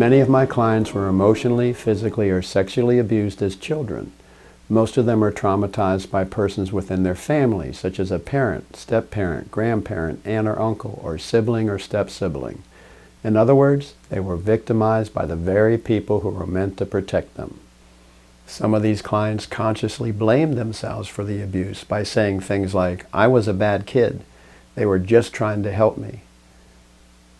Many of my clients were emotionally, physically, or sexually abused as children. Most of them are traumatized by persons within their family, such as a parent, step-parent, grandparent, aunt or uncle, or sibling or step-sibling. In other words, they were victimized by the very people who were meant to protect them. Some of these clients consciously blamed themselves for the abuse by saying things like, "I was a bad kid. They were just trying to help me."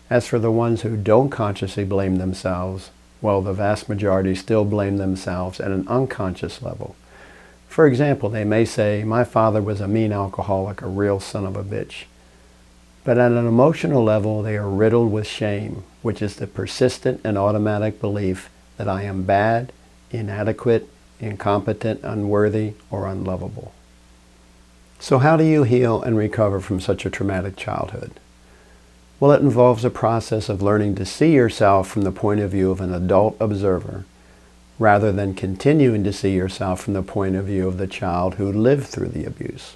As for the ones who don't consciously blame themselves, well, the vast majority still blame themselves at an unconscious level. For example, they may say, "My father was a mean alcoholic, a real son of a bitch." But at an emotional level, they are riddled with shame, which is the persistent and automatic belief that I am bad, inadequate, incompetent, unworthy, or unlovable. So how do you heal and recover from such a traumatic childhood? Well, it involves a process of learning to see yourself from the point of view of an adult observer, rather than continuing to see yourself from the point of view of the child who lived through the abuse.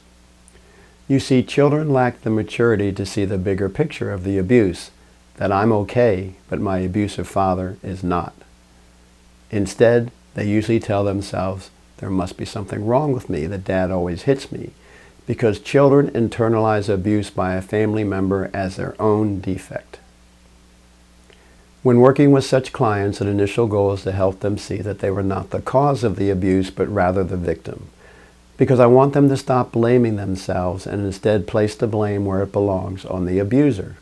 You see, children lack the maturity to see the bigger picture of the abuse, that I'm okay, but my abusive father is not. Instead, they usually tell themselves, there must be something wrong with me, that dad always hits me, because children internalize abuse by a family member as their own defect. When working with such clients, an initial goal is to help them see that they were not the cause of the abuse, but rather the victim. Because I want them to stop blaming themselves and instead place the blame where it belongs, on the abuser.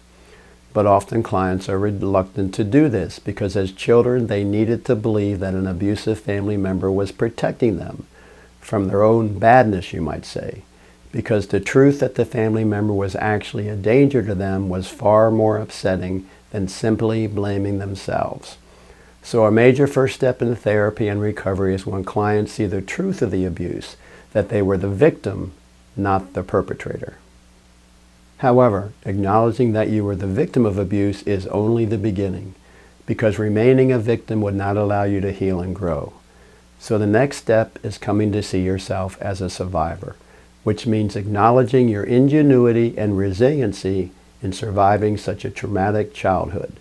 But often clients are reluctant to do this because as children they needed to believe that an abusive family member was protecting them from their own badness, you might say, because the truth that the family member was actually a danger to them was far more upsetting than simply blaming themselves. So a major first step in therapy and recovery is when clients see the truth of the abuse, that they were the victim, not the perpetrator. However, acknowledging that you were the victim of abuse is only the beginning, because remaining a victim would not allow you to heal and grow. So the next step is coming to see yourself as a survivor, which means acknowledging your ingenuity and resiliency in surviving such a traumatic childhood.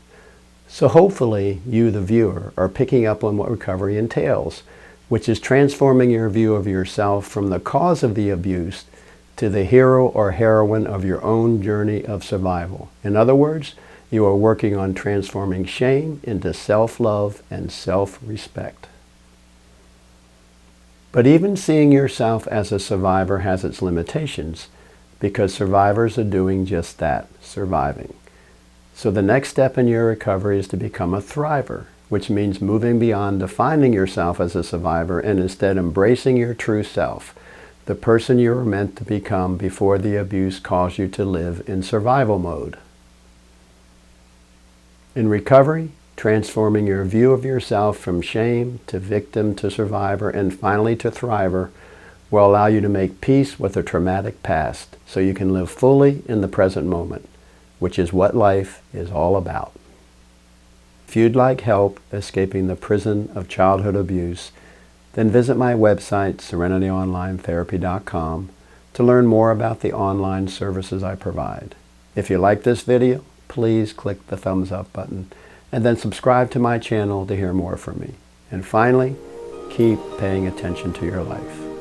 So hopefully you, the viewer, are picking up on what recovery entails, which is transforming your view of yourself from the cause of the abuse to the hero or heroine of your own journey of survival. In other words, you are working on transforming shame into self-love and self-respect. But even seeing yourself as a survivor has its limitations, because survivors are doing just that, surviving. So the next step in your recovery is to become a thriver, which means moving beyond defining yourself as a survivor and instead embracing your true self, the person you were meant to become before the abuse caused you to live in survival mode. In recovery, transforming your view of yourself from shame to victim to survivor and finally to thriver will allow you to make peace with a traumatic past so you can live fully in the present moment, which is what life is all about. If you'd like help escaping the prison of childhood abuse, then visit my website, SerenityOnlineTherapy.com, to learn more about the online services I provide. If you like this video, please click the thumbs up button and then subscribe to my channel to hear more from me. And finally, keep paying attention to your life.